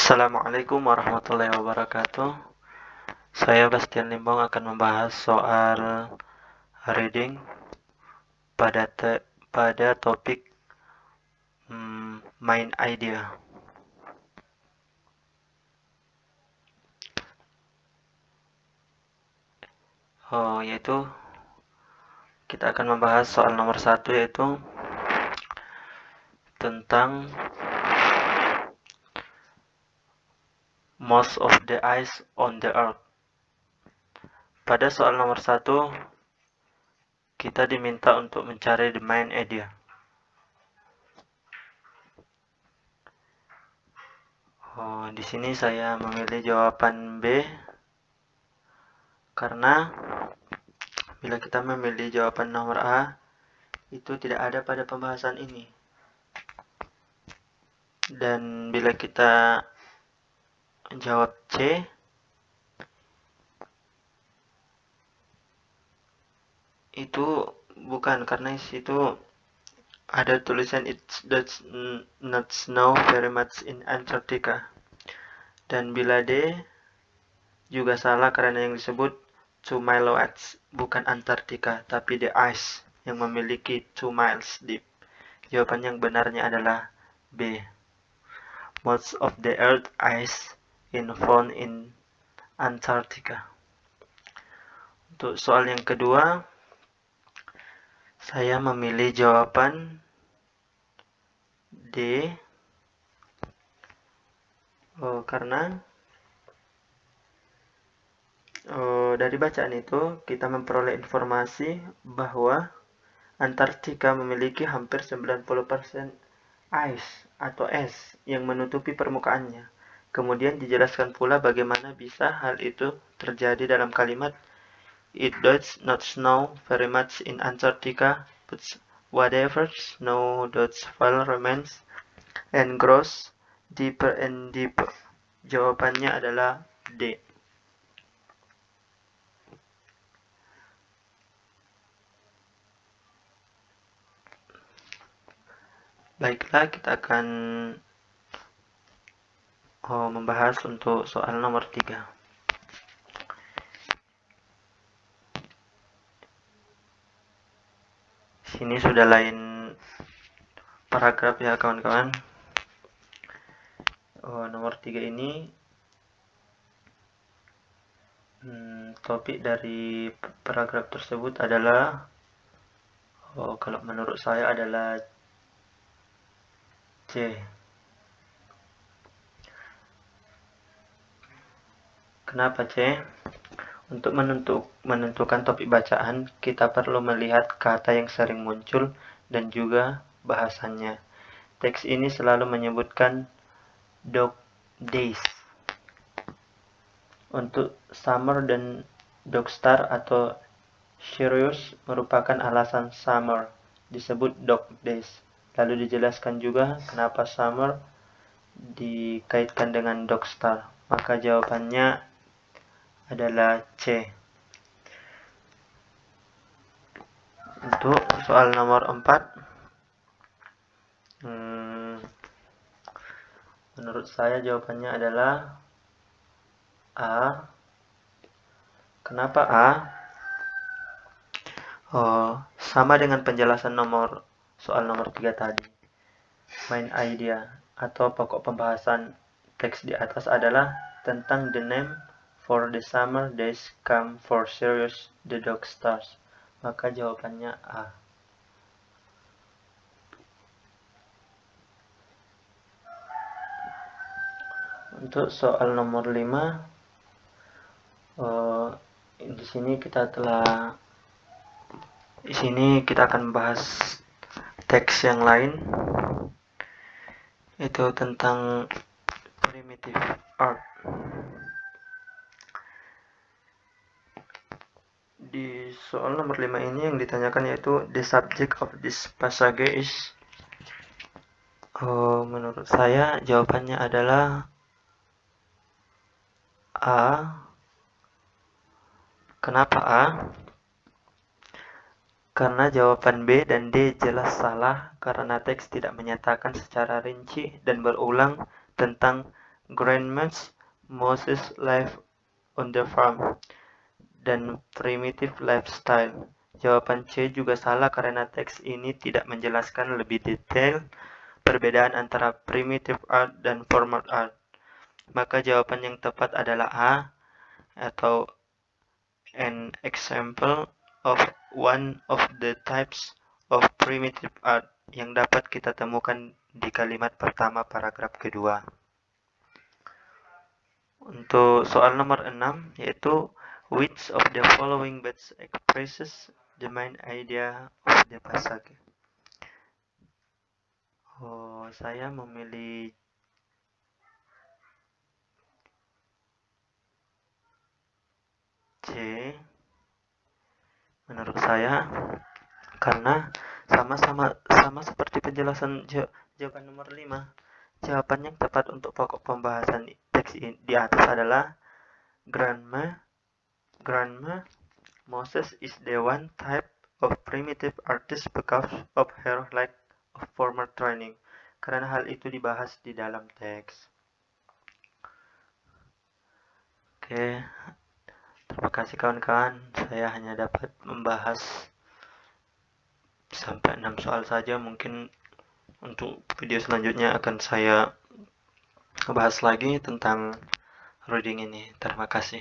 Assalamualaikum warahmatullahi wabarakatuh. Saya Bastian Limbong akan membahas soal reading pada topik main idea. Yaitu kita akan membahas soal nomor 1, yaitu tentang most of the ice on the earth. Pada soal nomor 1, kita diminta untuk mencari the main idea. Di sini saya memilih jawaban B karena bila kita memilih jawaban nomor A, itu tidak ada pada pembahasan ini. Dan bila kita jawab C, itu bukan, karena situ ada tulisan it does not snow very much in Antarctica. Dan bila D juga salah karena yang disebut 2 miles bukan Antarctica tapi the ice yang memiliki 2 miles deep. Jawaban yang benarnya adalah B. Most of the earth ice is found in Antarctica. Untuk soal yang kedua, saya memilih jawaban D karena dari bacaan itu kita memperoleh informasi bahwa Antartika memiliki hampir 90% ice atau es yang menutupi permukaannya. Kemudian dijelaskan pula bagaimana bisa hal itu terjadi dalam kalimat It does not snow very much in Antarctica, but whatever snow does fall remains and grows deeper and deeper. Jawabannya adalah D. Baiklah, kita akan membahas untuk soal nomor 3. Sini sudah lain paragraf ya kawan-kawan. Nomor 3 ini topik dari paragraf tersebut adalah kalau menurut saya adalah C. Kenapa C? Untuk menentukan topik bacaan, kita perlu melihat kata yang sering muncul dan juga bahasannya. Teks ini selalu menyebutkan dog days. Untuk summer dan dog star atau serious merupakan alasan summer disebut dog days. Lalu dijelaskan juga kenapa summer dikaitkan dengan dog star. Maka jawabannya adalah C. Untuk soal nomor 4, menurut saya jawabannya adalah A. Kenapa A? Sama dengan penjelasan soal nomor 3 tadi. Main idea atau pokok pembahasan teks di atas adalah tentang the name for the summer days come for Sirius the dog stars. Maka jawabannya A. Untuk soal nomor 5, di sini kita akan membahas teks yang lain, itu tentang primitive art. Di soal nomor 5 ini yang ditanyakan yaitu the subject of this passage is, menurut saya jawabannya adalah A. Kenapa A? Karena jawaban B dan D jelas salah karena teks tidak menyatakan secara rinci dan berulang tentang Grandma's Moses life on the farm, dan primitive lifestyle. Jawaban C juga salah karena teks ini tidak menjelaskan lebih detail perbedaan antara primitive art dan formal art. Maka jawaban yang tepat adalah A, atau an example of one of the types of primitive art yang dapat kita temukan di kalimat pertama paragraf kedua. Untuk soal nomor 6, yaitu which of the following best expresses the main idea of the passage. Saya memilih C menurut saya, karena sama seperti penjelasan jawaban nomor 5. Jawaban yang tepat untuk pokok pembahasan teks di atas adalah Grandma Moses is the one type of primitive artist because of her lack of formal training. Karena hal itu dibahas di dalam teks. Oke, terima kasih kawan-kawan. Saya hanya dapat membahas sampai 6 soal saja. Mungkin untuk video selanjutnya akan saya bahas lagi tentang reading ini. Terima kasih.